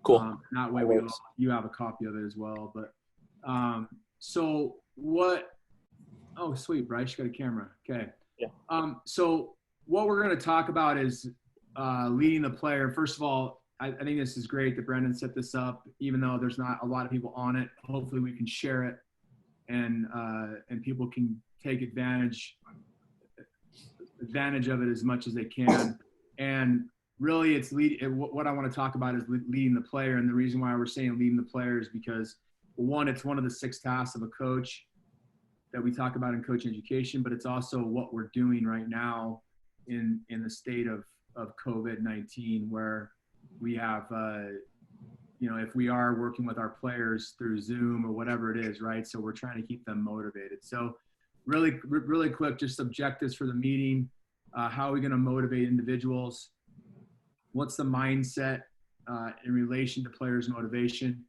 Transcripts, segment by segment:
Cool. That way you have a copy of it as well. But so what? Oh, sweet, Bryce, you got a camera. Okay. Yeah. So what we're going to talk about is leading the player. First of all, I think this is great that Brendan set this up, even though there's not a lot of people on it. Hopefully we can share it and people can take advantage of it as much as they can. And really what I want to talk about is leading the player. And the reason why we're saying leading the player is because, one, it's one of the 6 tasks of a coach that we talk about in coach education, but it's also what we're doing right now in the state of COVID-19, where we have, if we are working with our players through Zoom or whatever it is, right? So we're trying to keep them motivated. So really quick, just objectives for the meeting. How are we going to motivate individuals? What's the mindset in relation to players' motivation?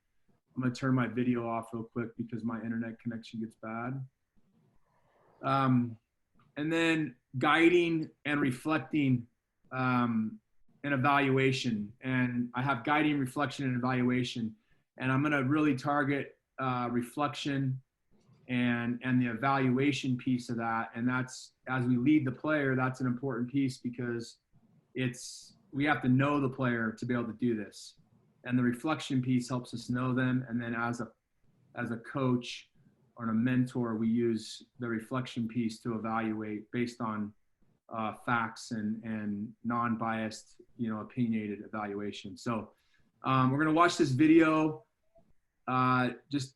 I'm going to turn my video off real quick because my internet connection gets bad. And then guiding and reflecting and evaluation. And I have guiding, reflection, and evaluation. And I'm going to really target reflection and the evaluation piece of that. And that's, as we lead the player, that's an important piece because we have to know the player to be able to do this. And the reflection piece helps us know them. And then as a coach or a mentor, we use the reflection piece to evaluate based on facts and non-biased, opinionated evaluation. So we're going to watch this video. Just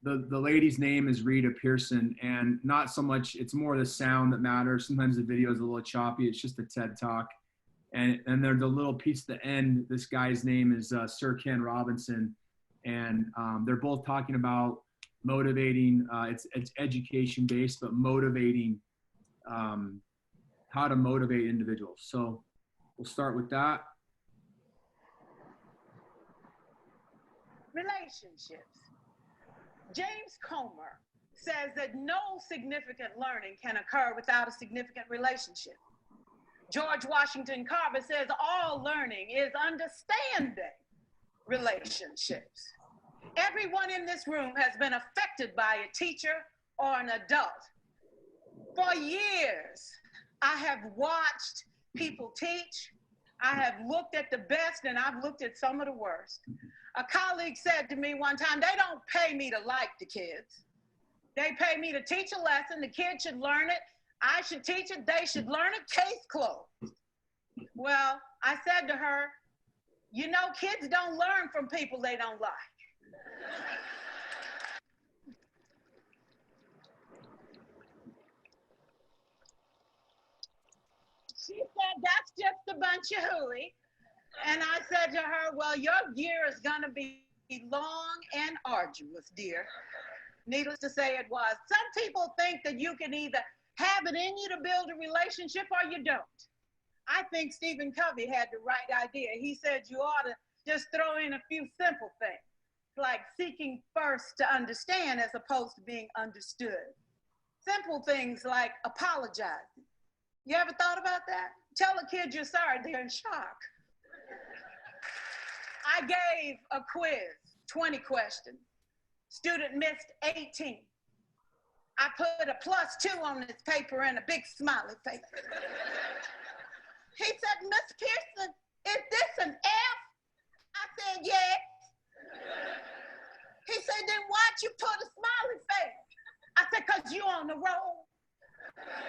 the lady's name is Rita Pearson, and not so much, it's more the sound that matters. Sometimes the video is a little choppy. It's just a TED Talk. And there's a little piece at the end. This guy's name is Sir Ken Robinson. And they're both talking about motivating, it's education based, but motivating, how to motivate individuals. So we'll start with that. Relationships. James Comer says that no significant learning can occur without a significant relationship. George Washington Carver says all learning is understanding relationships. Everyone in this room has been affected by a teacher or an adult. For years, I have watched people teach. I have looked at the best and I've looked at some of the worst. A colleague said to me one time, they don't pay me to like the kids. They pay me to teach a lesson. The kids should learn it. I should teach it. They should learn it. Case closed. Well, I said to her, kids don't learn from people they don't like. She said, that's just a bunch of hooey. And I said to her, well, your year is going to be long and arduous, dear. Needless to say, it was. Some people think that you can either have it in you to build a relationship or you don't. I think Stephen Covey had the right idea. He said you ought to just throw in a few simple things, like seeking first to understand as opposed to being understood. Simple things like apologizing. You ever thought about that? Tell a kid you're sorry, they're in shock. I gave a quiz, 20 questions. Student missed 18. I put a +2 on his paper and a big smiley face. He said, Miss Pearson, is this an F? I said, yes. He said, then why'd you put a smiley face? I said, because you on the roll.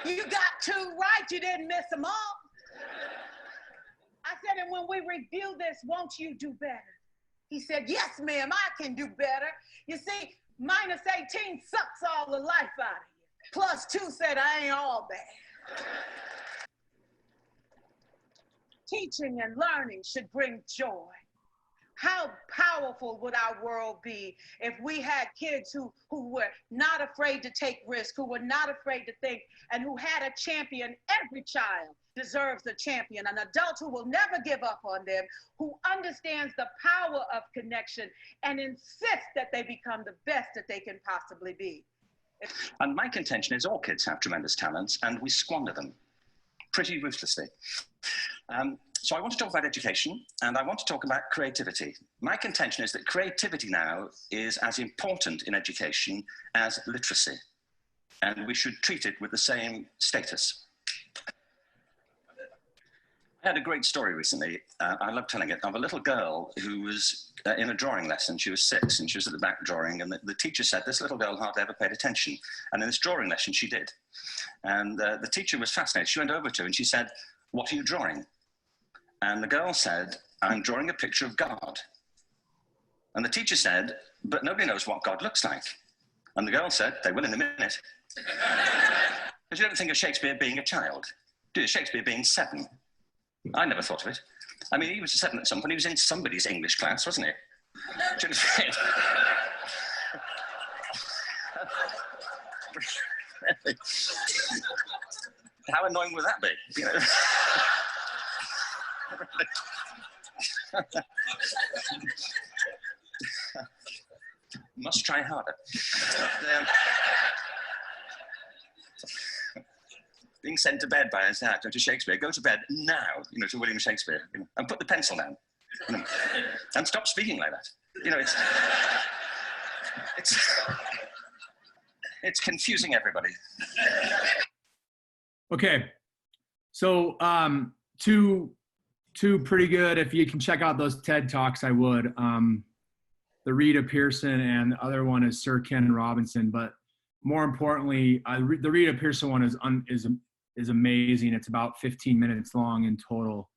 You got 2 right, you didn't miss them all. I said, and when we review this, won't you do better? He said, yes, ma'am, I can do better. You see, -18 sucks all the life out of you. +2 said, I ain't all bad. Teaching and learning should bring joy. How powerful would our world be if we had kids who were not afraid to take risks, who were not afraid to think, and who had a champion? Every child deserves a champion, an adult who will never give up on them, who understands the power of connection and insists that they become the best that they can possibly be. And my contention is all kids have tremendous talents and we squander them pretty ruthlessly. So I want to talk about education, and I want to talk about creativity. My contention is that creativity now is as important in education as literacy, and we should treat it with the same status. I had a great story recently. I love telling it, of a little girl who was in a drawing lesson. She was 6 and she was at the back drawing, and the teacher said this little girl hardly ever paid attention. And in this drawing lesson, she did. And the teacher was fascinated. She went over to her and she said, "What are you drawing?" And the girl said, "I'm drawing a picture of God." And the teacher said, "But nobody knows what God looks like." And the girl said, "They will in a minute." Because you don't think of Shakespeare being a child, do you? Shakespeare being 7. I never thought of it. I mean, he was 7 at some point. He was in somebody's English class, wasn't he? How annoying would that be? You know? Must try harder. Being sent to bed by his dad to Shakespeare. Go to bed now, you know, to William Shakespeare, you know, and put the pencil down, you know, and stop speaking like that. You know, it's confusing everybody. Okay, so two pretty good. If you can check out those TED Talks, I would. The Rita Pearson, and the other one is Sir Ken Robinson. But more importantly, the Rita Pearson one is amazing. It's about 15 minutes long in total,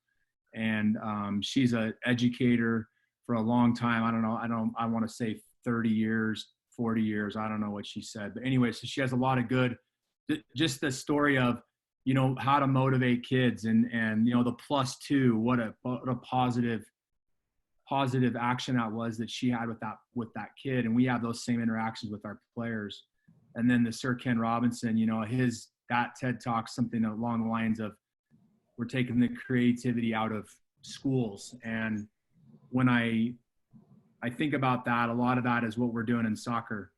and she's an educator for a long time. I want to say 30 years, 40 years. I don't know what she said, but anyway, so she has a lot of good. Just the story of, you know, how to motivate kids, and you know, the +2, what a positive action that was that she had with that kid, and we have those same interactions with our players. And then the Sir Ken Robinson, you know, that TED Talk, something along the lines of, we're taking the creativity out of schools. And when I think about that, a lot of that is what we're doing in soccer.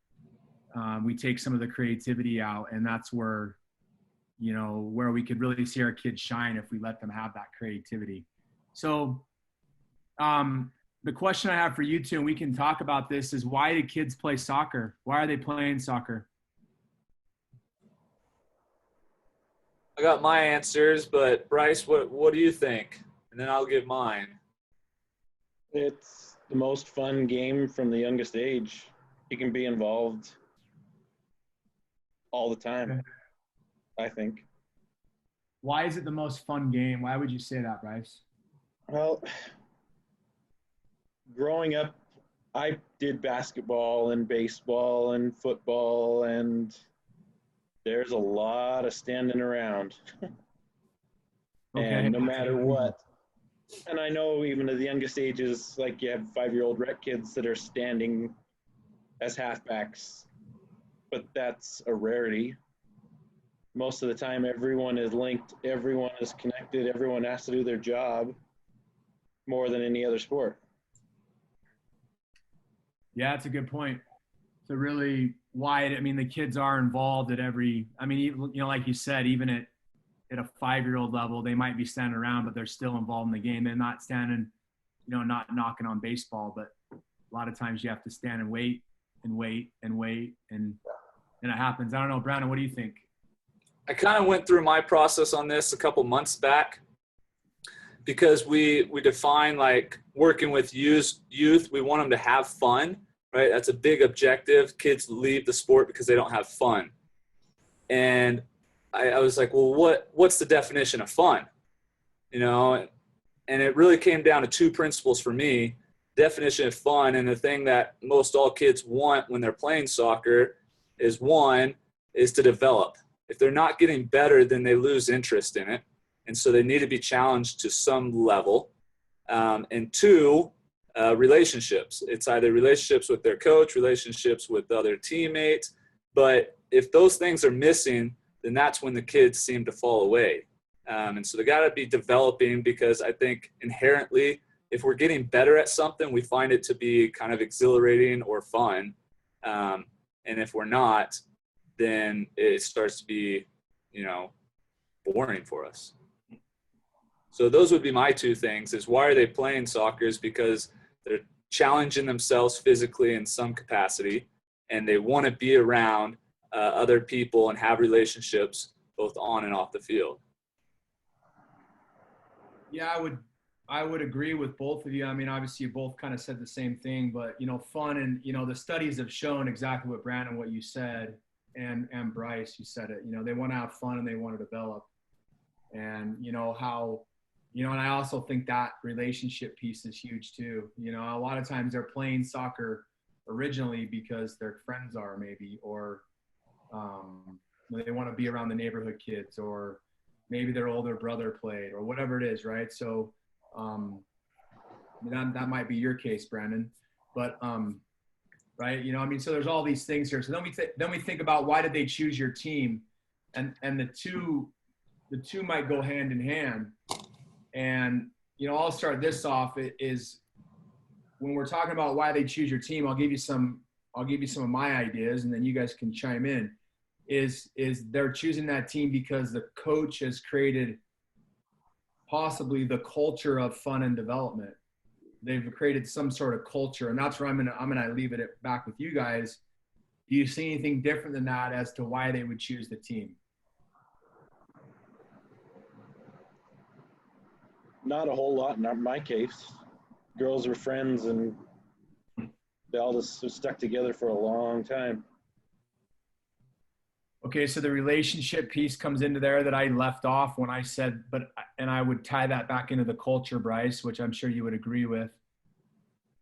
We take some of the creativity out, and that's where, you know, where we could really see our kids shine if we let them have that creativity. So the question I have for you two, and we can talk about this, is why do kids play soccer? Why are they playing soccer? I got my answers, but Bryce, what do you think? And then I'll give mine. It's the most fun game from the youngest age. You can be involved all the time, I think. Why is it the most fun game? Why would you say that, Bryce? Well, growing up, I did basketball and baseball and football, and there's a lot of standing around. And no matter what, and I know even at the youngest ages, like you have 5-year-old rec kids that are standing as halfbacks, but that's a rarity. Most of the time, everyone is linked, everyone is connected, everyone has to do their job more than any other sport. Yeah, that's a good point. It's a really wide, I mean, the kids are involved at every, I mean, you know, like you said, even at a 5-year-old level, they might be standing around, but they're still involved in the game. They're not standing, you know, not knocking on baseball, but a lot of times you have to stand and wait and wait and wait, and it happens. I don't know, Brandon, what do you think? I kind of went through my process on this a couple months back, because we define, like, working with youth, we want them to have fun, right? That's a big objective. Kids leave the sport because they don't have fun. And I was like, well, what's the definition of fun? You know, and it really came down to 2 principles for me: definition of fun, and the thing that most all kids want when they're playing soccer is, 1, is to develop. If they're not getting better, then they lose interest in it. And so they need to be challenged to some level. And 2, relationships. It's either relationships with their coach, relationships with other teammates. But if those things are missing, then that's when the kids seem to fall away. And so they got to be developing, because I think inherently, if we're getting better at something, we find it to be kind of exhilarating or fun. And if we're not, then it starts to be, you know, boring for us. So those would be my two things: is why are they playing soccer? Is because they're challenging themselves physically in some capacity, and they want to be around other people and have relationships both on and off the field. Yeah, I would agree with both of you. I mean, obviously you both kind of said the same thing, but fun, and the studies have shown exactly what Brandon, what you said, and Bryce, you said it. They want to have fun and they want to develop, and how, and I also think that relationship piece is huge too. A lot of times they're playing soccer originally because their friends are, maybe, or they want to be around the neighborhood kids, or maybe their older brother played, or whatever it is, right? So that might be your case, Brandon, but right, so there's all these things here. So then we think about, why did they choose your team, and the two might go hand in hand. And I'll start this off. Is when we're talking about why they choose your team, I'll give you some of my ideas, and then you guys can chime in. Is they're choosing that team because the coach has created possibly the culture of fun and development. They've created some sort of culture, and that's where I'm gonna leave it back with you guys. Do you see anything different than that as to why they would choose the team? Not a whole lot in my case. Girls were friends, and they all just stuck together for a long time. Okay, so the relationship piece comes into there that I left off when I said, and I would tie that back into the culture, Bryce, which I'm sure you would agree with.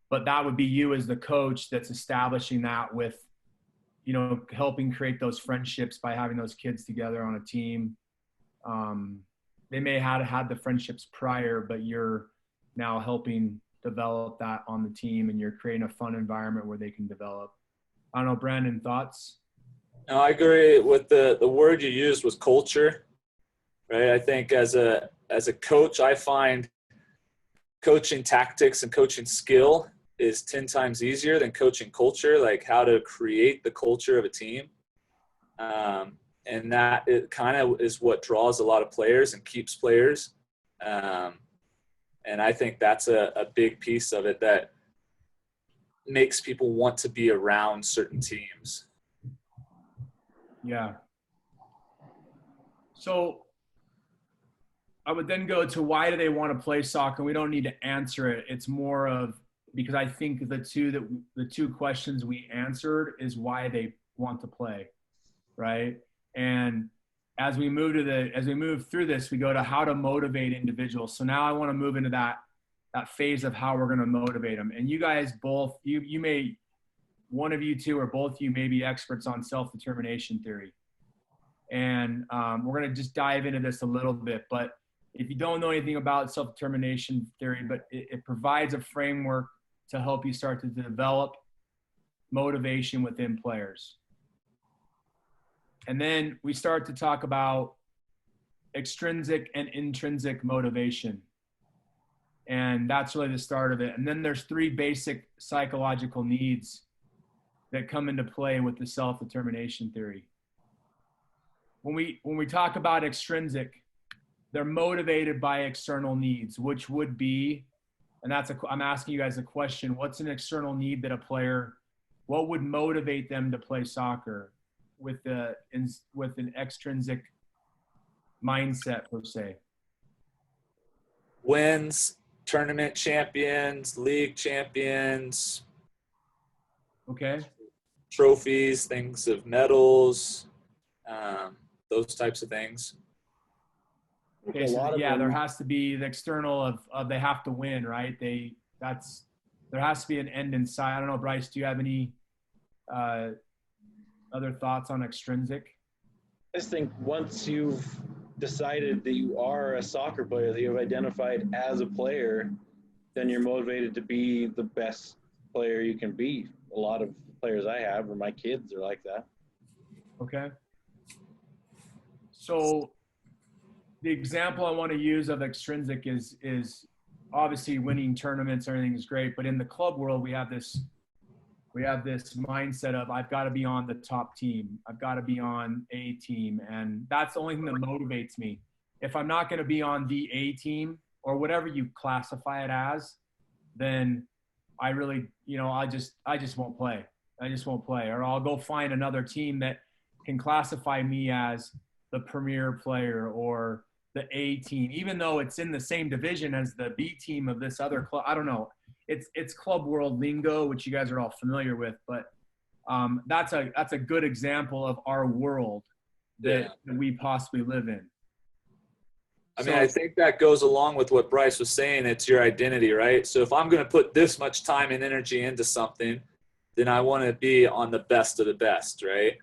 But that would be you as the coach that's establishing that with, helping create those friendships by having those kids together on a team. They may have had the friendships prior, but you're now helping develop that on the team, and you're creating a fun environment where they can develop. I don't know, Brandon, thoughts? No, I agree with the word you used was culture, right? I think as a coach, I find coaching tactics and coaching skill is 10 times easier than coaching culture, like how to create the culture of a team. And that it kind of is what draws a lot of players and keeps players. And I think that's a big piece of it that makes people want to be around certain teams. Yeah. So I would then go to, why do they want to play soccer? We don't need to answer it. It's more of, because I think the two questions we answered is why they want to play, right? And as we move through this, we go to how to motivate individuals. So now I want to move into that phase of how we're going to motivate them. And you guys both, you may, one of you two or both of you may be experts on self-determination theory. And we're going to just dive into this a little bit. But if you don't know anything about self-determination theory, but it provides a framework to help you start to develop motivation within players. And then we start to talk about extrinsic and intrinsic motivation. And that's really the start of it. And then there's 3 basic psychological needs that come into play with the self-determination theory. When we talk about extrinsic, they're motivated by external needs, which would be, and I'm asking you guys a question, what's an external need that what would motivate them to play soccer with an extrinsic mindset, per se? Wins, tournament champions, league champions. Okay. Trophies, things of medals, those types of things. Okay, so there has to be the external of they have to win, right? There has to be an end in sight. I don't know, Bryce, do you have any other thoughts on extrinsic? I just think once you've decided that you are a soccer player, that you've identified as a player, then you're motivated to be the best player you can be. A lot of players I have, or my kids, are like that. Okay. So the example I want to use of extrinsic is obviously winning tournaments, everything is great, but in the club world, we have this mindset of, I've got to be on the top team. I've got to be on a team. And that's the only thing that motivates me. If I'm not going to be on the A team, or whatever you classify it as, then I really, I just won't play. I just won't play, or I'll go find another team that can classify me as the premier player or the A team, even though it's in the same division as the B team of this other club. I don't know. It's club world lingo, which you guys are all familiar with, but that's a good example of our world that we possibly live in. I mean, I think that goes along with what Bryce was saying. It's your identity, right? So if I'm going to put this much time and energy into something, then I want to be on the best of the best, right?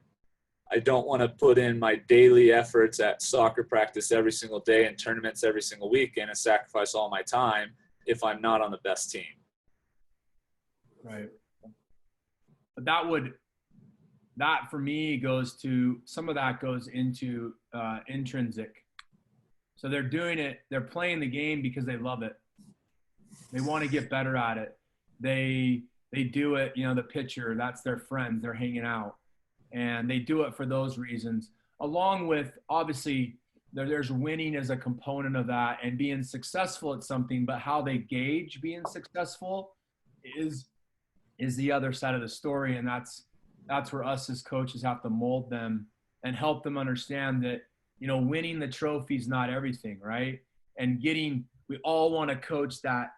I don't want to put in my daily efforts at soccer practice every single day and tournaments every single weekend and sacrifice all my time if I'm not on the best team. Right. But that for me goes to, some of that goes into intrinsic. So they're doing it, they're playing the game because they love it. They want to get better at it. They do it, the pitcher, that's their friends, they're hanging out. And they do it for those reasons, along with, obviously, there's winning as a component of that and being successful at something, but how they gauge being successful is the other side of the story. And that's where us as coaches have to mold them and help them understand that, winning the trophy is not everything, right? And we all want to coach that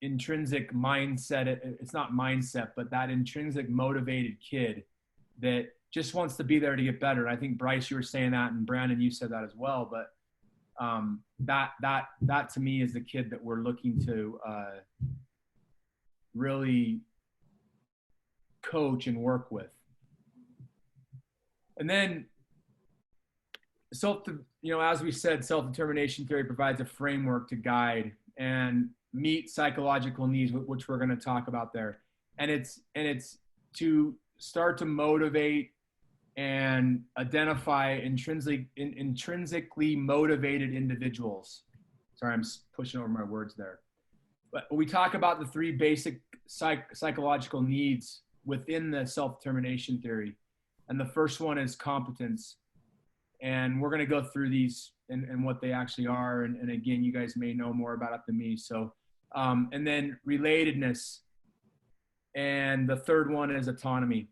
intrinsic mindset. It's not mindset, but that intrinsic motivated kid that just wants to be there to get better. I think, Bryce, you were saying that, and Brandon, you said that as well. But that to me is the kid that we're looking to really coach and work with. And then as we said, self-determination theory provides a framework to guide and meet psychological needs, which we're going to talk about there. And it's to start to motivate and identify intrinsically motivated individuals. Sorry, I'm pushing over my words there. But we talk about the three basic psychological needs within the self-determination theory. And the first one is competence. And we're going to go through these and what they actually are. And again, you guys may know more about it than me. So, and then relatedness. And the third one is autonomy.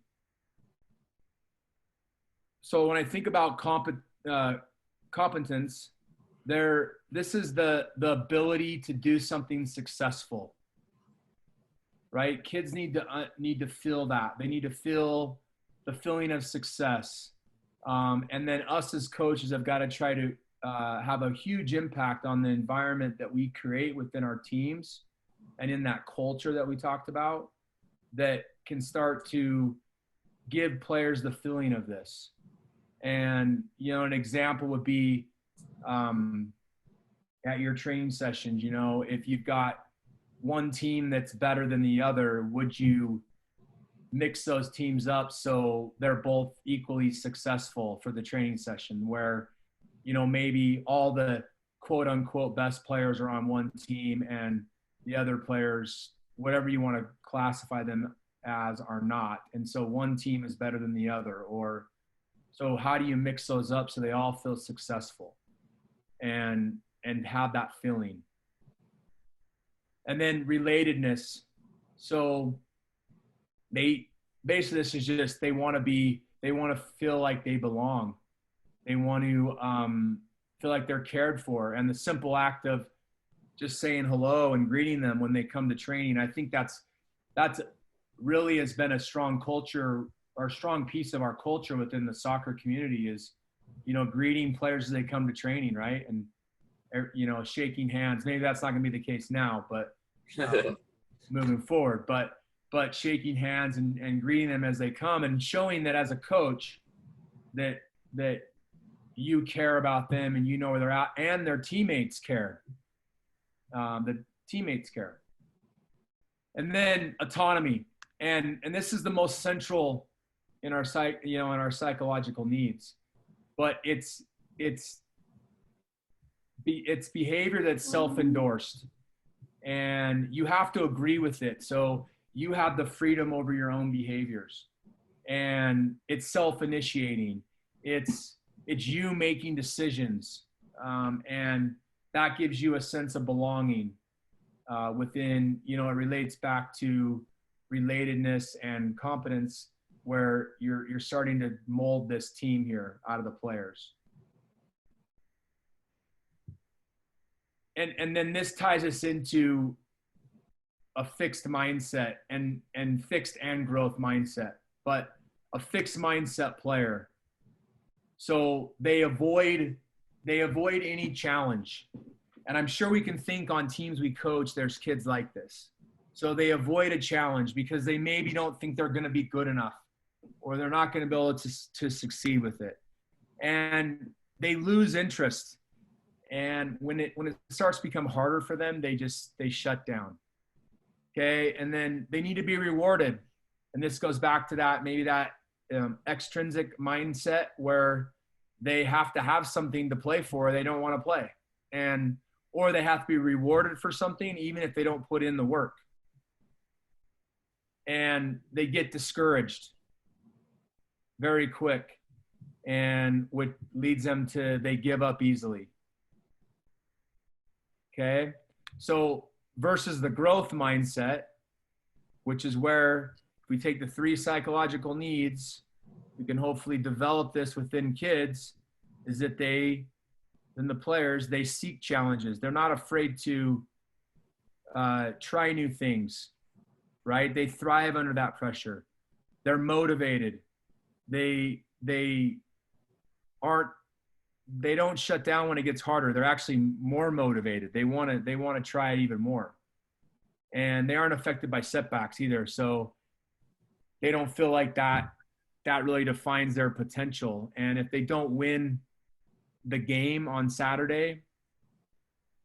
So when I think about competence, this is the ability to do something successful, right? Kids need to feel that. They need to feel the feeling of success. And then us as coaches have got to try to have a huge impact on the environment that we create within our teams and in that culture that we talked about that can start to give players the feeling of this. And, an example would be at your training sessions, if you've got one team that's better than the other, would you mix those teams up so they're both equally successful for the training session where, maybe all the quote unquote best players are on one team and the other players, whatever you want to classify them as, are not. And so one team is better than the other, or so how do you mix those up so they all feel successful and have that feeling? And then relatedness. So basically this is just, they want to feel like they belong. They want to feel like they're cared for. And the simple act of just saying hello and greeting them when they come to training, I think that's really has been a strong culture or strong piece of our culture within the soccer community is, greeting players as they come to training, right? And, shaking hands. Maybe that's not going to be the case now, but moving forward. But shaking hands and greeting them as they come and showing that as a coach that you care about them and you know where they're at and their teammates care. The teammates care. And then autonomy. And this is the most central in our in our psychological needs. But it's behavior that's self-endorsed. And you have to agree with it. So you have the freedom over your own behaviors. And it's self-initiating. It's you making decisions. And that gives you a sense of belonging within, it relates back to relatedness and competence, where you're starting to mold this team here out of the players. And then this ties us into a fixed mindset and fixed and growth mindset, but a fixed mindset player. So they avoid any challenge. And I'm sure we can think on teams we coach, there's kids like this. So they avoid a challenge because they maybe don't think they're going to be good enough, or they're not going to be able to succeed with it. And they lose interest. And when it starts to become harder for them, they shut down. Okay. And then they need to be rewarded. And this goes back to that extrinsic mindset, where they have to have something to play for, or they don't want to play. Or they have to be rewarded for something, even if they don't put in the work. And they get discouraged very quick, and what leads them to, they give up easily. Okay. So versus the growth mindset, which is where if we take the 3 psychological needs, we can hopefully develop this within kids, is that the players, they seek challenges. They're not afraid to try new things, right? They thrive under that pressure. They're motivated. They don't shut down when it gets harder. They're actually more motivated. They want to try it even more. And they aren't affected by setbacks either. So they don't feel like that really defines their potential. And if they don't win the game on Saturday,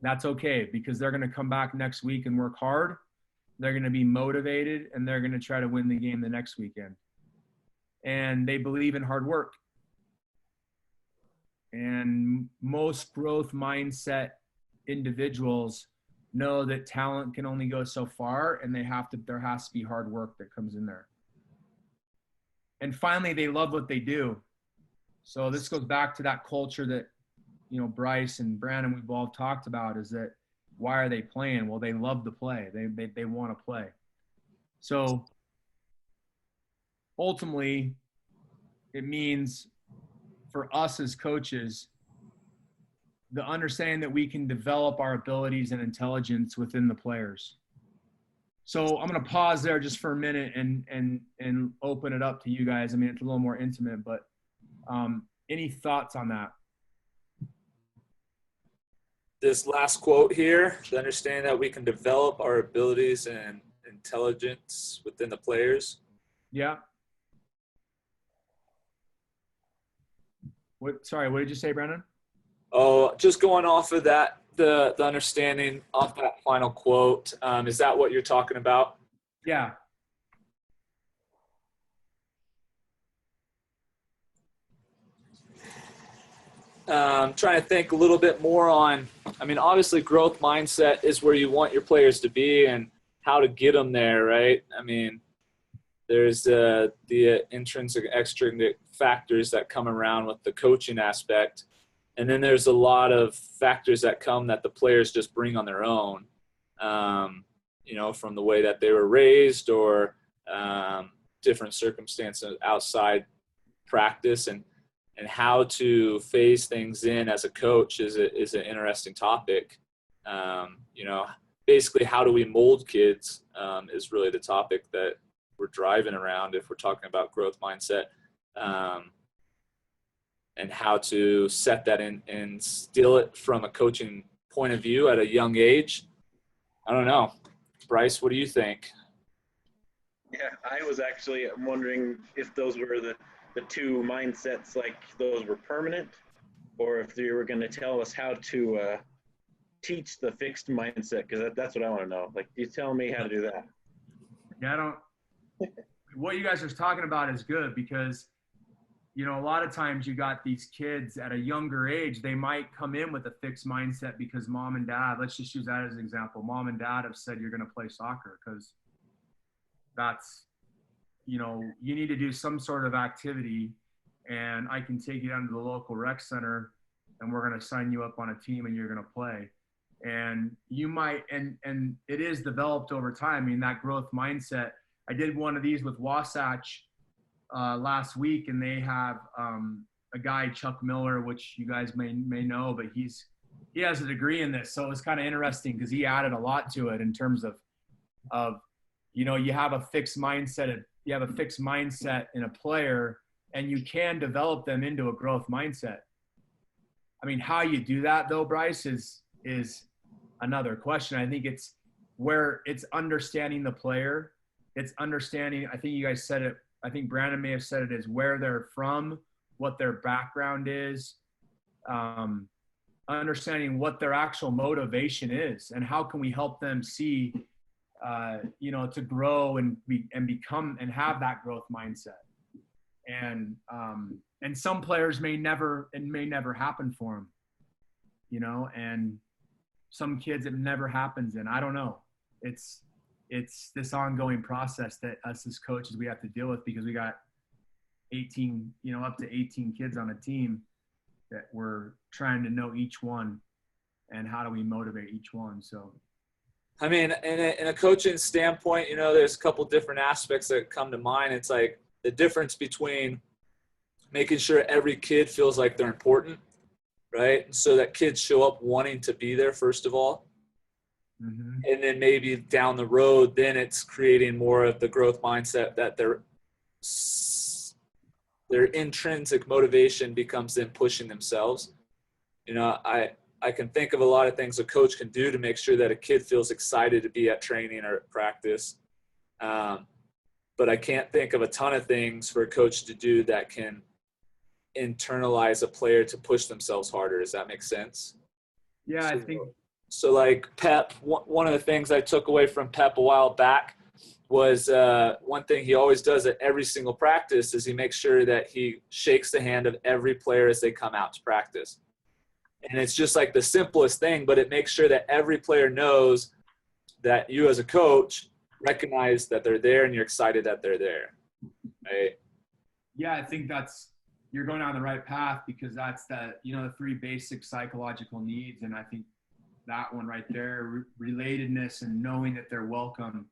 that's okay, because they're going to come back next week and work hard. They're going to be motivated, and they're going to try to win the game the next weekend. And they believe in hard work. And most growth mindset individuals know that talent can only go so far, and there has to be hard work that comes in there. And finally, they love what they do. So this goes back to that culture that, Bryce and Brandon, we've all talked about, is that why are they playing? Well, they love to play. They want to play. So ultimately, it means for us as coaches, the understanding that we can develop our abilities and intelligence within the players. So I'm going to pause there just for a minute and open it up to you guys. I mean, it's a little more intimate, but any thoughts on that? This last quote here, the understanding that we can develop our abilities and intelligence within the players. Yeah. What did you say, Brandon? Oh, just going off of that, the understanding off that final quote. Is that what you're talking about? Yeah. Trying to think a little bit more on, obviously growth mindset is where you want your players to be and how to get them there, right? There's the intrinsic, extrinsic factors that come around with the coaching aspect. And then there's a lot of factors that come that the players just bring on their own, from the way that they were raised or different circumstances outside practice, and how to phase things in as a coach is an interesting topic. Basically how do we mold kids is really the topic that we're driving around if we're talking about growth mindset, and how to set that in and instill it from a coaching point of view at a young age. I don't know. Bryce, what do you think? Yeah, I was actually wondering if those were the 2 mindsets, like those were permanent, or if you were going to tell us how to teach the fixed mindset, because that's what I want to know. Like, you tell me how to do that. Yeah, what you guys are talking about is good, because a lot of times you got these kids at a younger age, they might come in with a fixed mindset because mom and dad, let's just use that as an example. Mom and dad have said you're going to play soccer because that's, you need to do some sort of activity, and I can take you down to the local rec center and we're going to sign you up on a team and you're going to play. And you might, and it is developed over time. I mean, that growth mindset. I did one of these with Wasatch last week, and they have a guy, Chuck Miller, which you guys may know, but he has a degree in this. So it was kind of interesting because he added a lot to it in terms of you have a fixed mindset in a player, and you can develop them into a growth mindset. I mean, how you do that though, Bryce, is another question. I think it's where it's understanding the player. It's understanding, I think you guys said it, I think Brandon may have said it, is where they're from, what their background is, understanding what their actual motivation is, and how can we help them see, to grow and become and have that growth mindset. And some players may never happen for them, and some kids it never happens in. I don't know. It's this ongoing process that us as coaches we have to deal with, because we got 18, up to 18 kids on a team that we're trying to know each one and how do we motivate each one. So, I mean, in a coaching standpoint, there's a couple different aspects that come to mind. It's like the difference between making sure every kid feels like they're important, right? And so that kids show up wanting to be there, first of all. Mm-hmm. And then maybe down the road, then it's creating more of the growth mindset that their intrinsic motivation becomes them pushing themselves. I can think of a lot of things a coach can do to make sure that a kid feels excited to be at training or at practice. But I can't think of a ton of things for a coach to do that can internalize a player to push themselves harder. Does that make sense? Yeah, I think. So like Pep, one of the things I took away from Pep a while back was one thing he always does at every single practice is he makes sure that he shakes the hand of every player as they come out to practice. And it's just like the simplest thing, but it makes sure that every player knows that you as a coach recognize that they're there and you're excited that they're there, right? Yeah, I think you're going down the right path, because that's the three basic psychological needs. And I think that one right there, relatedness and knowing that they're welcome,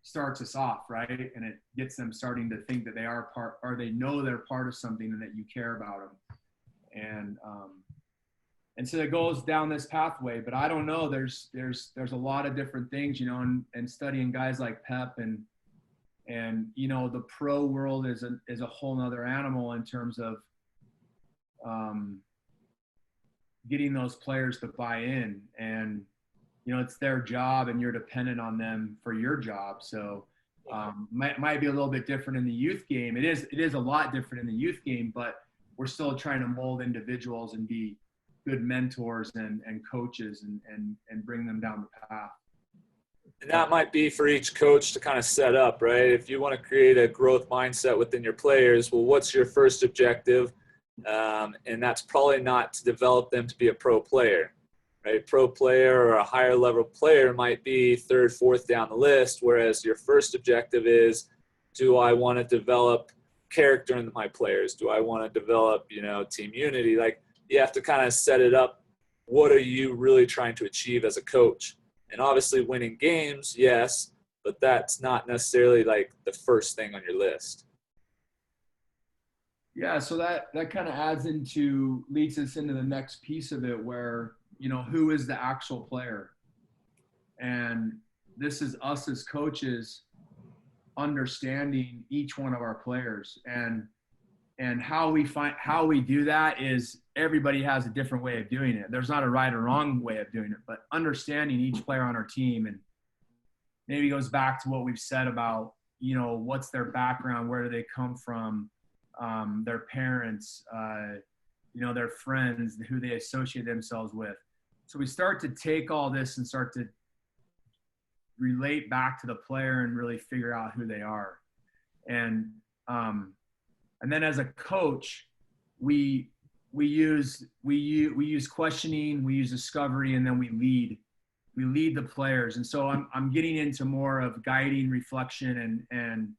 starts us off, right? And it gets them starting to think that they are part, or they know they're part of something and that you care about them. And so it goes down this pathway, but I don't know, there's a lot of different things, and studying guys like Pep and the pro world is a whole nother animal in terms of getting those players to buy in, and it's their job and you're dependent on them for your job. So might be a little bit different in the youth game. It is a lot different in the youth game, but we're still trying to mold individuals and be good mentors and coaches and bring them down the path. And that might be for each coach to kind of set up, right? If you want to create a growth mindset within your players, well, what's your first objective? And that's probably not to develop them to be a pro player, right? Pro player or a higher level player might be third, fourth down the list, whereas your first objective is, do I want to develop character in my players? Do I want to develop, team unity? Like, you have to kind of set it up. What are you really trying to achieve as a coach? And obviously winning games, yes, but that's not necessarily like the first thing on your list. Yeah, so that kind of leads us into the next piece of it, where, who is the actual player? And this is us as coaches understanding each one of our players, and how we do that is everybody has a different way of doing it. There's not a right or wrong way of doing it, but understanding each player on our team, and maybe goes back to what we've said about, what's their background, where do they come from, their parents, their friends, who they associate themselves with. So we start to take all this and start to relate back to the player and really figure out who they are. And then as a coach, we use questioning, we use discovery, and then we lead the players. And so I'm getting into more of guiding, reflection, and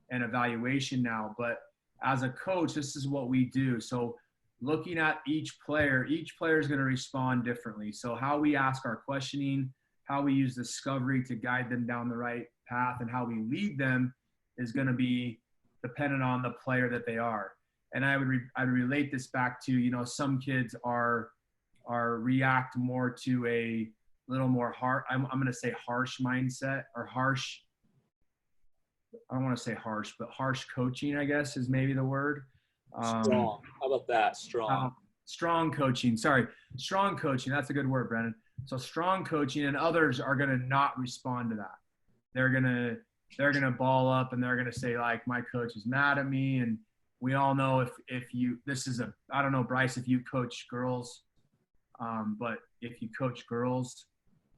evaluation now. But as a coach, this is what we do. So looking at each player is going to respond differently. So how we ask our questioning, how we use discovery to guide them down the right path, and how we lead them is going to be dependent on the player that they are. And I would relate this back to, you know, some kids react more to a little more hard, I'm going to say harsh mindset, or harsh, I don't want to say harsh, but harsh coaching, I guess, is maybe the word. Strong. How about that? Strong. Strong coaching. Sorry. Strong coaching. That's a good word, Brennan. So strong coaching, and others are going to not respond to that. They're going to ball up, and they're going to say, like, my coach is mad at me. And we all know I don't know, Bryce, if you coach girls, but if you coach girls,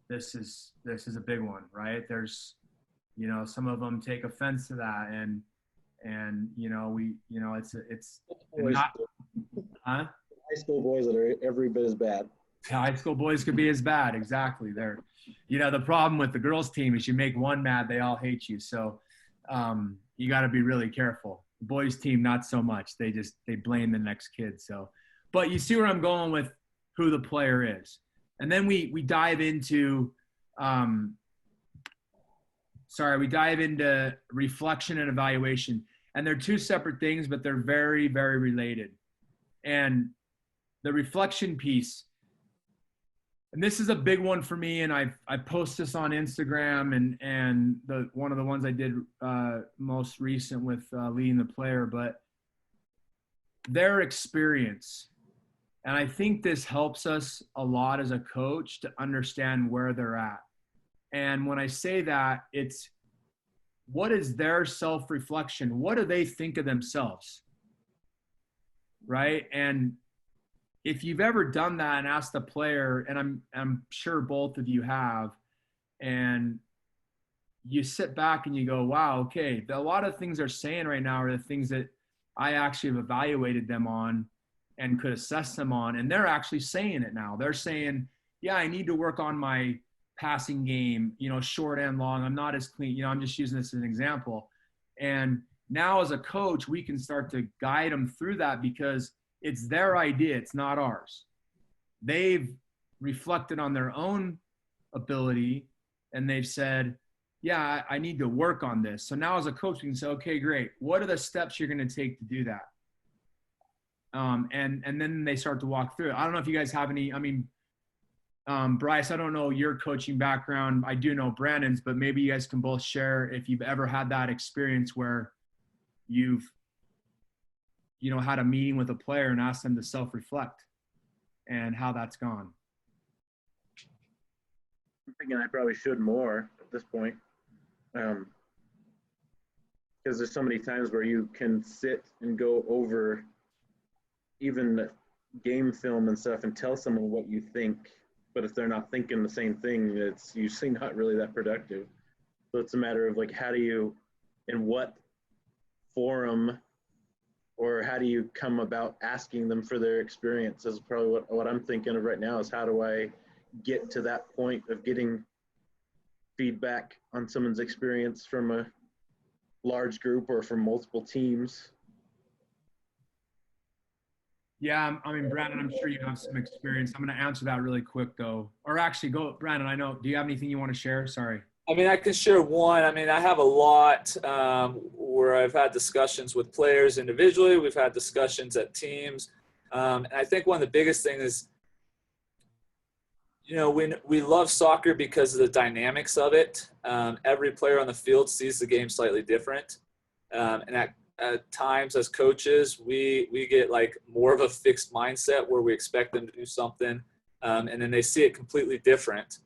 this is a big one, right? There's, you know, some of them take offense to that, and you know, it's not, huh? High school boys that are every bit as bad. High school boys could be as bad. Exactly. They're, you know, the problem with the girls team is you make one mad, they all hate you. So you got to be really careful. The boys team, not so much. They blame the next kid. So, but you see where I'm going with who the player is. And then we dive into, we dive into reflection and evaluation. And they're two separate things, but they're very, very related. And the reflection piece, and this is a big one for me, and I post this on Instagram, and one of the ones I did most recent with leading the player, but their experience. And I think this helps us a lot as a coach to understand where they're at. And when I say that, it's what is their self-reflection? What do they think of themselves? Right? And if you've ever done that and asked a player, and I'm sure both of you have, and you sit back and you go, wow, okay, a lot of things they're saying right now are the things that I actually have evaluated them on and could assess them on, and they're actually saying it now. They're saying, yeah, I need to work on my passing game, you know, short and long. I'm not as clean. You know, I'm just using this as an example. And now as a coach, we can start to guide them through that because it's their idea. It's not ours. They've reflected on their own ability and they've said, yeah, I need to work on this. So now as a coach, we can say, okay, great. What are the steps you're going to take to do that? And then they start to walk through it. I don't know if you guys have any, Bryce, I don't know your coaching background. I do know Brandon's, but maybe you guys can both share if you've ever had that experience where you've, you know, had a meeting with a player and asked them to self-reflect and how that's gone. I'm thinking I probably should more at this point. Because there's so many times where you can sit and go over even game film and stuff and tell someone what you think, but if they're not thinking the same thing, it's usually not really that productive. So it's a matter of like, how do you, in what forum, or how do you come about asking them for their experience is probably what I'm thinking of right now, is how do I get to that point of getting feedback on someone's experience from a large group or from multiple teams. Yeah, I mean, Brandon, I'm sure you have some experience. I'm going to answer that really quick, though. Or actually, go, Brandon, I know. Do you have anything you want to share? Sorry. I mean, I can share one. I mean, I have a lot where I've had discussions with players individually. We've had discussions at teams. And I think one of the biggest things is, you know, we love soccer because of the dynamics of it. Every player on the field sees the game slightly different. And at times as coaches, we get like more of a fixed mindset where we expect them to do something, and then they see it completely different.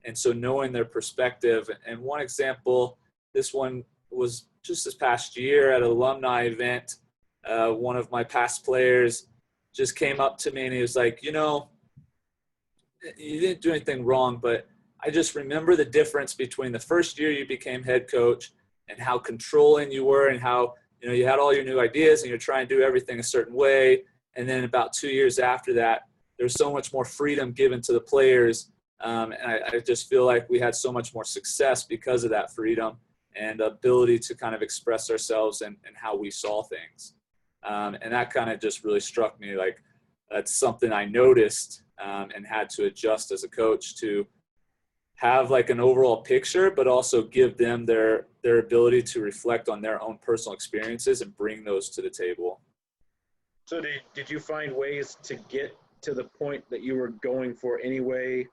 And so knowing their perspective, and one example, this one was just this past year at an alumni event. One of my past players just came up to me and he was like, you know, you didn't do anything wrong, but I just remember the difference between the first year you became head coach and how controlling you were and how, you know, you had all your new ideas and you're trying to do everything a certain way. And then about 2 years after that, there's so much more freedom given to the players. And I just feel like we had so much more success because of that freedom and ability to kind of express ourselves and how we saw things. And that kind of just really struck me. Like, that's something I noticed and had to adjust as a coach to have like an overall picture, but also give them their ability to reflect on their own personal experiences and bring those to the table. So did you find ways to get to the point that you were going for anyway,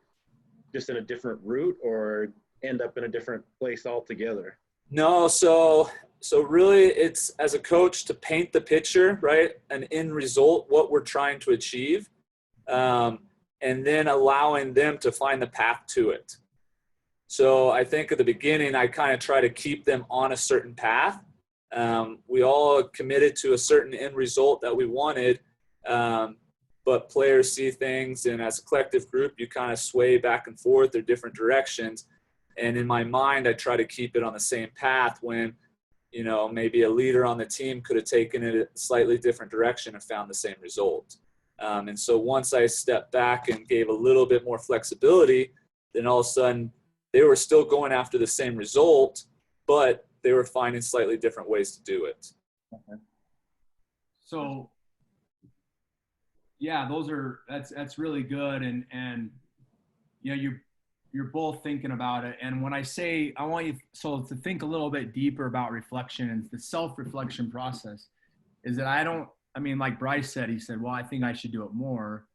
just in a different route, or end up in a different place altogether? No, so really it's, as a coach, to paint the picture, right? An end result, what we're trying to achieve, and then allowing them to find the path to it. So I think at the beginning, I kind of try to keep them on a certain path. We all committed to a certain end result that we wanted, but players see things, and as a collective group, you kind of sway back and forth or different directions. And in my mind, I try to keep it on the same path when, you know, maybe a leader on the team could have taken it a slightly different direction and found the same result. And so once I stepped back and gave a little bit more flexibility, then all of a sudden they were still going after the same result, but they were finding slightly different ways to do it. Okay. So yeah, that's really good. And, you know, you're both thinking about it. And when I say, I want you to think a little bit deeper about reflection and the self-reflection process, is that like Bryce said, he said, well, I think I should do it more.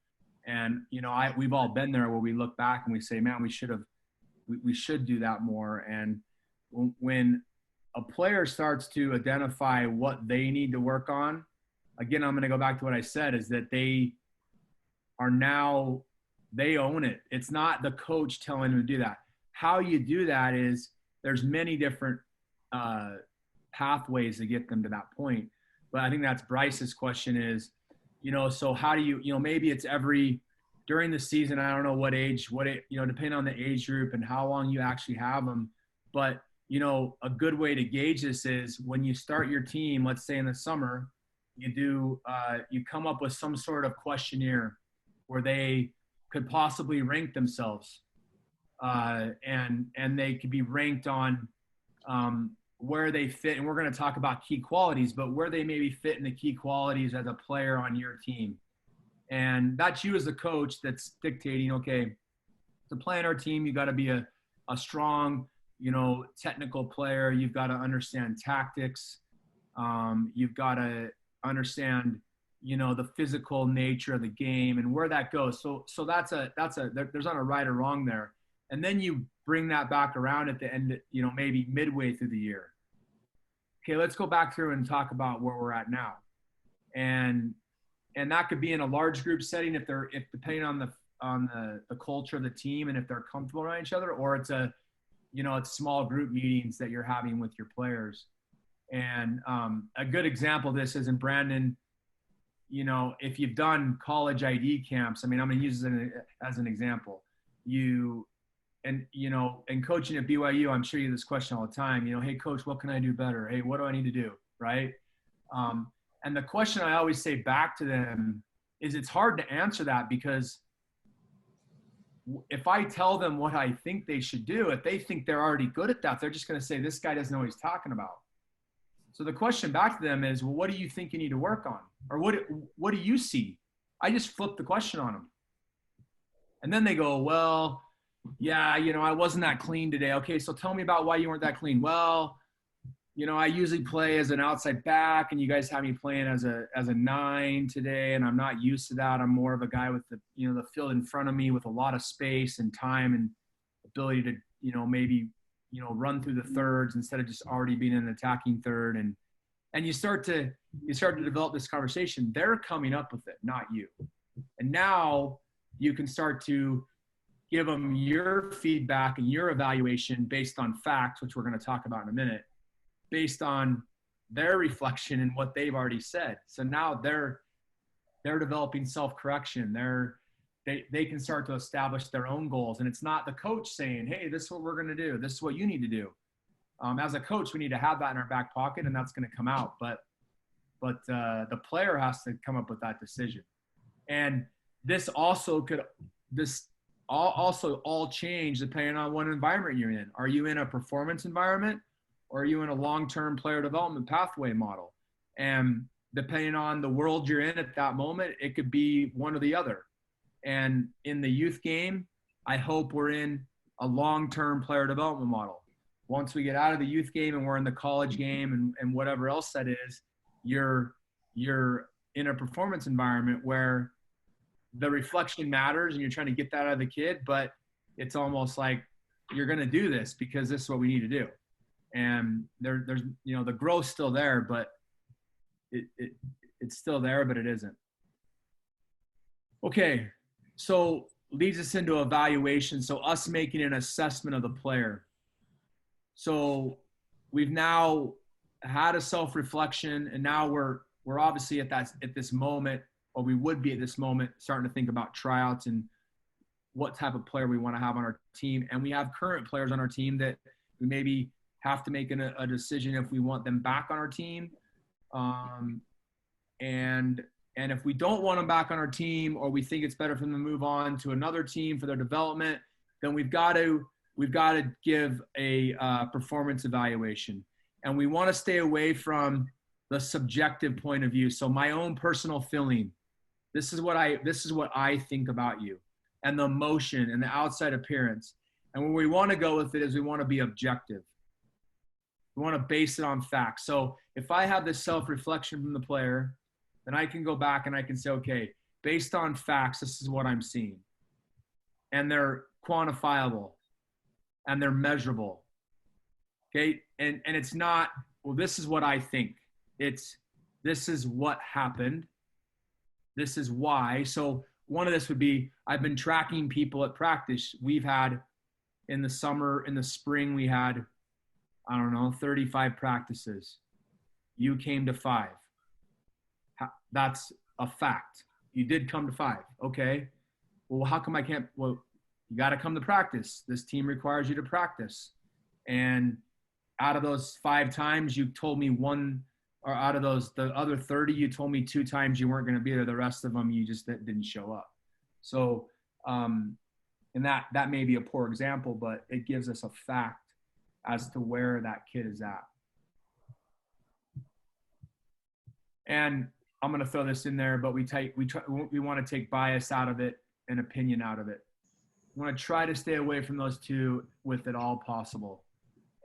And, you know, we've all been there where we look back and we say, man, we should do that more. And when a player starts to identify what they need to work on, again, I'm going to go back to what I said, is that they own it. It's not the coach telling them to do that. How you do that is there's many different pathways to get them to that point. But I think that's Bryce's question is, you know, so how do you know, maybe it's during the season, I don't know what age, you know, depending on the age group and how long you actually have them. But, you know, a good way to gauge this is when you start your team, let's say in the summer, you come up with some sort of questionnaire where they could possibly rank themselves, and they could be ranked on where they fit. And we're going to talk about key qualities, but where they maybe fit in the key qualities as a player on your team. And that's you as a coach that's dictating, okay, to play on our team, you got to be a strong, you know, technical player. You've got to understand tactics. You've got to understand, you know, the physical nature of the game and where that goes. So there's not a right or wrong there. And then you bring that back around at the end, you know, maybe midway through the year. Okay, let's go back through and talk about where we're at now. And that could be in a large group setting if depending on the culture of the team and if they're comfortable around each other, or it's it's small group meetings that you're having with your players. And a good example of this is in Brandon, you know, if you've done college ID camps, I mean, I'm going to use it as an example. And coaching at BYU, I'm sure you get this question all the time, you know, hey coach, what can I do better? Hey, what do I need to do? Right. And the question I always say back to them is it's hard to answer that, because if I tell them what I think they should do, if they think they're already good at that, they're just going to say, this guy doesn't know what he's talking about. So the question back to them is, well, what do you think you need to work on? Or what do you see? I just flip the question on them. And then they go, well, yeah, you know, I wasn't that clean today. Okay, so tell me about why you weren't that clean. Well, you know, I usually play as an outside back, and you guys have me playing as a 9 today, and I'm not used to that. I'm more of a guy with the field in front of me with a lot of space and time and ability to, you know, maybe, you know, run through the thirds instead of just already being an attacking third. And you start to develop this conversation. They're coming up with it, not you. And now you can start to give them your feedback and your evaluation based on facts, which we're going to talk about in a minute, based on their reflection and what they've already said. So now they're developing self-correction. They can start to establish their own goals. And it's not the coach saying, hey, this is what we're going to do. This is what you need to do. As a coach, we need to have that in our back pocket, and that's going to come out. But the player has to come up with that decision. And this also all change depending on what environment you're in. Are you in a performance environment, or are you in a long-term player development pathway model? And depending on the world you're in at that moment, it could be one or the other. And in the youth game, I hope we're in a long-term player development model. Once we get out of the youth game and we're in the college game and whatever else that is, you're in a performance environment where the reflection matters and you're trying to get that out of the kid, but it's almost like you're going to do this because this is what we need to do. And there's, you know, the growth's still there, but it's still there, but it isn't. Okay. So leads us into evaluation. So us making an assessment of the player. So we've now had a self-reflection, and now we're obviously at this moment, or we would be at this moment, starting to think about tryouts and what type of player we want to have on our team. And we have current players on our team that we maybe have to make a decision if we want them back on our team. And if we don't want them back on our team, or we think it's better for them to move on to another team for their development, then we've got to give a performance evaluation. And we want to stay away from the subjective point of view. So my own personal feeling, this is what I think about you, and the emotion and the outside appearance. And where we want to go with it is we want to be objective. We want to base it on facts. So if I have this self-reflection from the player, then I can go back and I can say, okay, based on facts, this is what I'm seeing. And they're quantifiable and they're measurable. Okay. And it's not, well, this is what I think. This is what happened. This is why. So one of this would be, I've been tracking people at practice. We've had in the spring, we had, 35 practices. You came to 5. That's a fact. You did come to 5. Okay. Well, how come I can't? Well, you got to come to practice. This team requires you to practice. And out of those 5 times, you told me one, or out of the other 30, you told me 2 times you weren't going to be there. The rest of them, you just didn't show up. So, and that may be a poor example, but it gives us a fact as to where that kid is at. And I'm going to throw this in there, but we want to take bias out of it and opinion out of it. We want to try to stay away from those two with it all possible.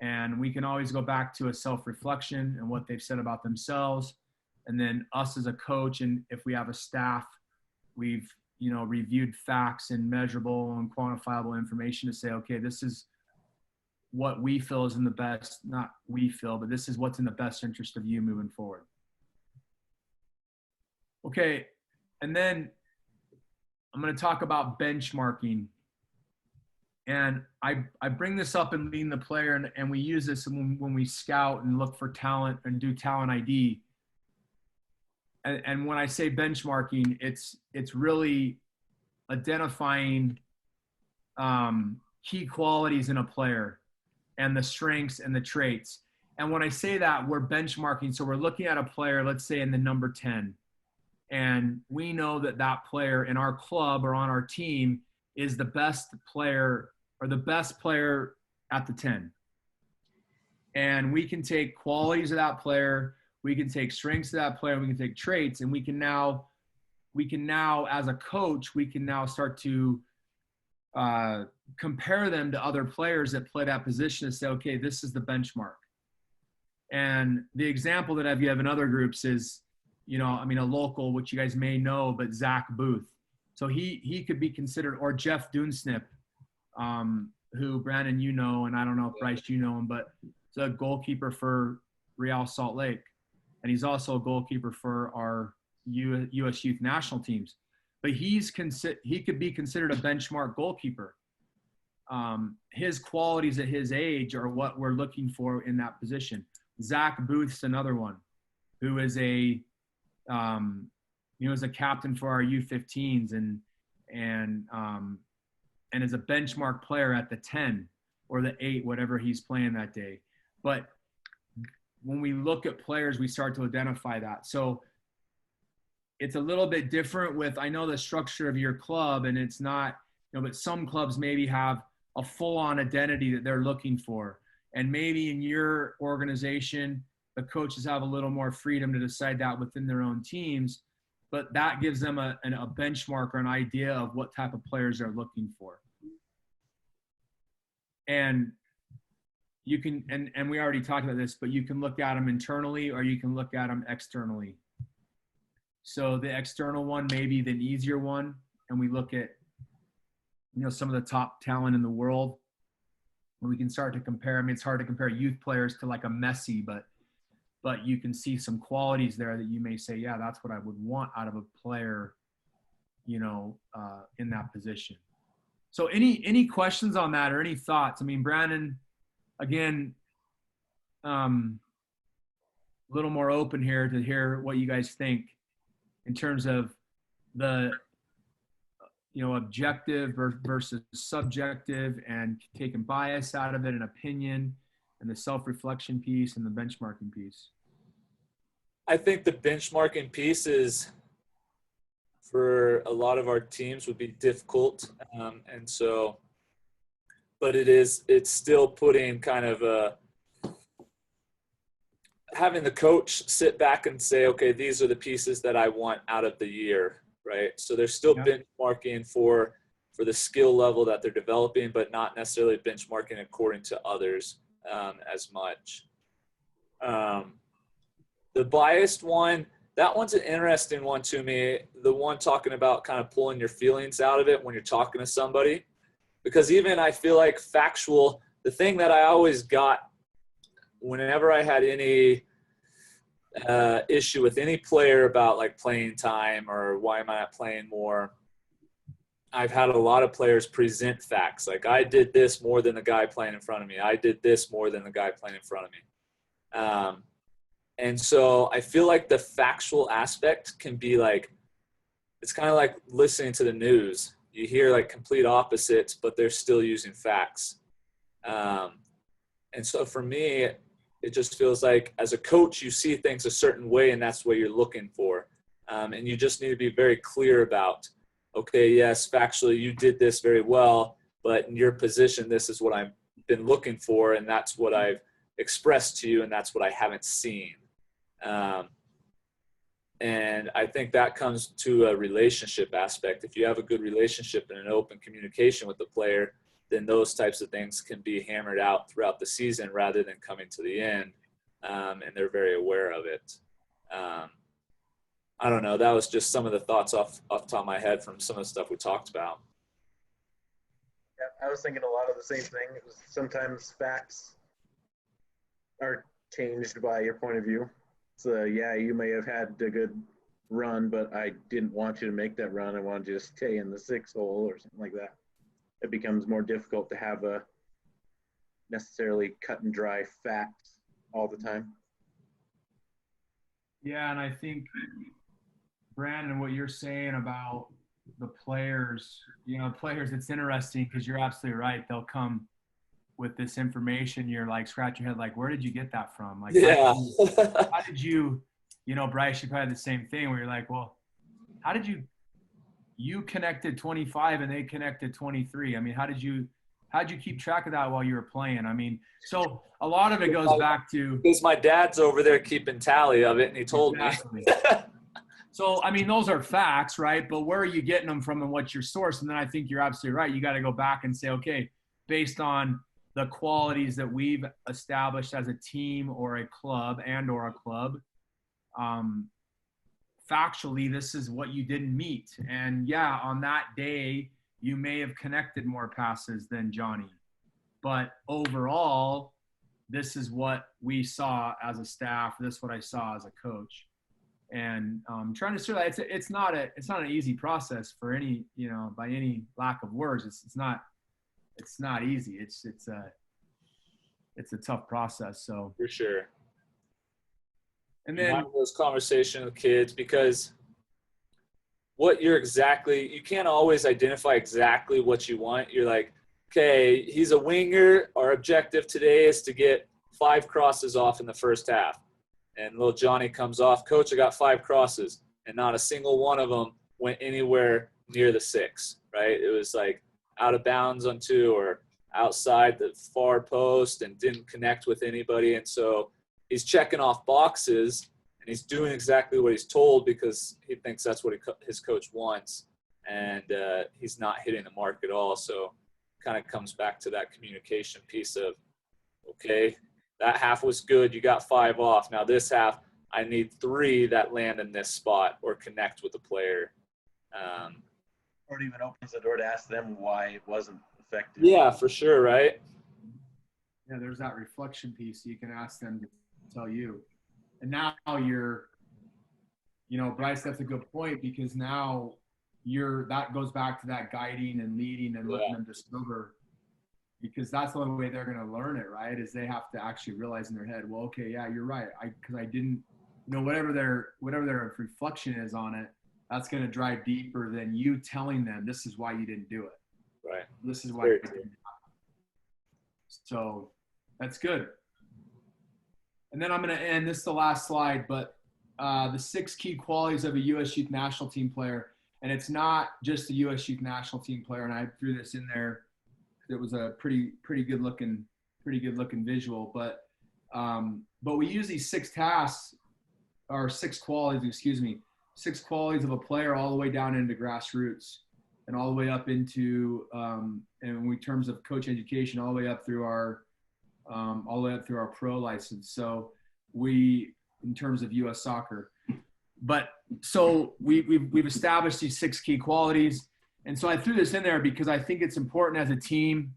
And we can always go back to a self-reflection and what they've said about themselves. And then us as a coach, and if we have a staff, we've, reviewed facts and measurable and quantifiable information to say, okay, this is what we feel is in the best, not we feel, but this is what's in the best interest of you moving forward. Okay. And then I'm going to talk about benchmarking. And I bring this up in Leading the Player, and we use this when we scout and look for talent and do talent ID. And when I say benchmarking, it's really identifying key qualities in a player and the strengths and the traits. And when I say that, we're benchmarking. So we're looking at a player, let's say in the number 10, and we know that player in our club or on our team is the best player or the best player at the 10. And we can take qualities of that player, we can take strengths of that player, we can take traits, and we can now as a coach, we can now start to compare them to other players that play that position and say, okay, this is the benchmark. And the example that you have in other groups is, a local, which you guys may know, but Zach Booth. So he could be considered, or Jeff Dunsnip, who Brandon, and I don't know if Bryce, you know him, but he's a goalkeeper for Real Salt Lake. And he's also a goalkeeper for our U.S. youth national teams. But he could be considered a benchmark goalkeeper. His qualities at his age are what we're looking for in that position. Zach Booth's another one, who is is a captain for our U15s and is a benchmark player at the 10 or the 8, whatever he's playing that day. But when we look at players, we start to identify that. So it's a little bit different with, I know the structure of your club, and it's not, but some clubs maybe have a full-on identity that they're looking for. And maybe in your organization, the coaches have a little more freedom to decide that within their own teams, but that gives them a benchmark or an idea of what type of players they're looking for. And you can, and we already talked about this, but you can look at them internally or you can look at them externally. So the external one may be the easier one, and we look at, you know, some of the top talent in the world, and we can start to compare. I mean, it's hard to compare youth players to like a Messi, but you can see some qualities there that you may say, yeah, that's what I would want out of a player, you know, in that position. So any questions on that or any thoughts? I mean, Brandon, again, a little more open here to hear what you guys think in terms of the, you know, objective versus subjective, and taking bias out of it, and opinion, and the self-reflection piece and the benchmarking piece. I think the benchmarking piece is, for a lot of our teams, would be difficult. And so, but it's still putting kind of having the coach sit back and say, okay, these are the pieces that I want out of the year, right? So they're still benchmarking for the skill level that they're developing, but not necessarily benchmarking according to others as much. The biased one, that one's an interesting one to me. The one talking about kind of pulling your feelings out of it when you're talking to somebody. Because even I feel like factual, the thing that I always got whenever I had any issue with any player about like playing time or why am I not playing more, I've had a lot of players present facts. Like, I did this more than the guy playing in front of me. I did this more than the guy playing in front of me. And so I feel like the factual aspect can be like, it's kind of like listening to the news. You hear like complete opposites, but they're still using facts. And so for me, it just feels like as a coach, you see things a certain way, and that's what you're looking for. And you just need to be very clear about, okay, yes, factually you did this very well, but in your position, this is what I've been looking for, and that's what I've expressed to you, and that's what I haven't seen. And I think that comes to a relationship aspect. If you have a good relationship and an open communication with the player, then those types of things can be hammered out throughout the season rather than coming to the end. And they're very aware of it. I don't know. That was just some of the thoughts off the top of my head from some of the stuff we talked about. Yeah, I was thinking a lot of the same thing. It was sometimes facts are changed by your point of view. So, yeah, you may have had a good run, but I didn't want you to make that run. I wanted you to stay in the 6 hole or something like that. It becomes more difficult to have a necessarily cut and dry facts all the time. Yeah, and I think, Brandon, what you're saying about the players, you know, it's interesting because you're absolutely right. They'll come with this information. You're like, scratch your head, like, where did you get that from? Like, yeah. how did you, you know, Bryce, you probably had the same thing where you're like, well, how did you connected 25 and they connected 23? I mean, how'd you keep track of that while you were playing? I mean, so a lot of it goes back to, because my dad's over there keeping tally of it, and he told me. So, I mean, those are facts, right? But where are you getting them from and what's your source? And then I think you're absolutely right. You got to go back and say, okay, based on the qualities that we've established as a team or a club factually, this is what you didn't meet. And yeah, on that day, you may have connected more passes than Johnny. But overall, this is what we saw as a staff. This is what I saw as a coach. And trying to sort of, it's not an easy process for any, you know, by any lack of words. It's not easy. It's a tough process. So For sure. And you then have those conversations with kids, because you can't always identify exactly what you want. You're like, okay, he's a winger. Our objective today is to get 5 crosses off in the first half. And little Johnny comes off, coach, I got 5 crosses, and not a single one of them went anywhere near the 6, right? It was like out of bounds on 2 or outside the far post and didn't connect with anybody. And so he's checking off boxes and he's doing exactly what he's told because he thinks that's what his coach wants, and he's not hitting the mark at all. So kind of comes back to that communication piece of, okay, that half was good, you got 5 off. Now this half, I need 3 that land in this spot or connect with the player. Or it even opens the door to ask them why it wasn't effective. Yeah, for sure, right? Yeah, there's that reflection piece. You can ask them to tell you. And now you're, Bryce, that's a good point, because now that goes back to that guiding and leading and letting them discover, because that's the only way they're going to learn it, right? Is they have to actually realize in their head, well, okay, yeah, you're right. Because I didn't, whatever their reflection is on it, that's going to drive deeper than you telling them, this is why you didn't do it. Right. This is why you didn't do it. So that's good. And then I'm going to end, this is the last slide, but the 6 key qualities of a U.S. Youth National Team player. And it's not just a U.S. Youth National Team player. And I threw this in there. It was a pretty good looking visual, but we use these 6 tasks, or 6 qualities, 6 qualities of a player all the way down into grassroots and all the way up into, and in terms of coach education, all the way up through our pro license. So in terms of U.S. soccer, but so we've established these 6 key qualities. And so I threw this in there because I think it's important as a team,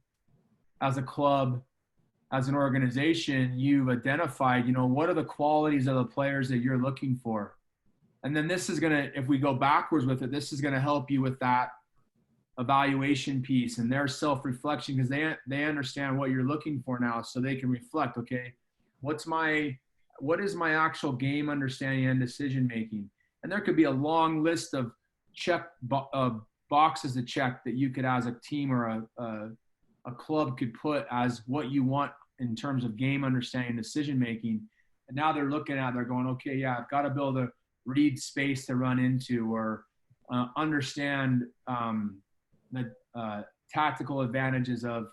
as a club, as an organization, you've identified, what are the qualities of the players that you're looking for? And then this is going to, if we go backwards with it, this is going to help you with that evaluation piece and their self-reflection, because they understand what you're looking for now, so they can reflect, okay, what is my actual game understanding and decision making? And there could be a long list of boxes to check that you could, as a team or a club, could put as what you want in terms of game understanding, decision making. And now they're looking at, they're going, okay, yeah, I've got to be able to read space to run into, or understand the tactical advantages of,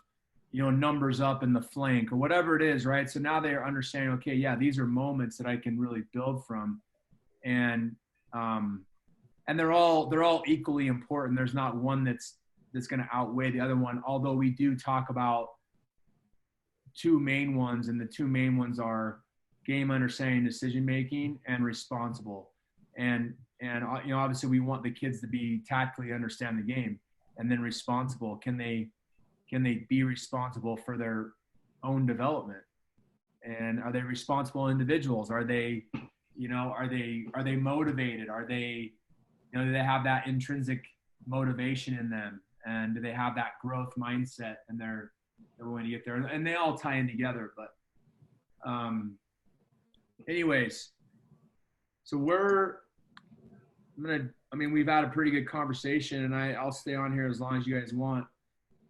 numbers up in the flank or whatever it is, right? So now they are understanding, okay, yeah, these are moments that I can really build from. And they're all equally important. There's not one that's going to outweigh the other one, although we do talk about 2 main ones, and the 2 main ones are game understanding, decision making, and responsible. And obviously we want the kids to be tactically understand the game, and then responsible. Can they be responsible for their own development? And are they responsible individuals? Are they motivated? Are they, do they have that intrinsic motivation in them? And do they have that growth mindset, and they're going to get there? And they all tie in together. But anyways, so we've had a pretty good conversation, and I'll stay on here as long as you guys want.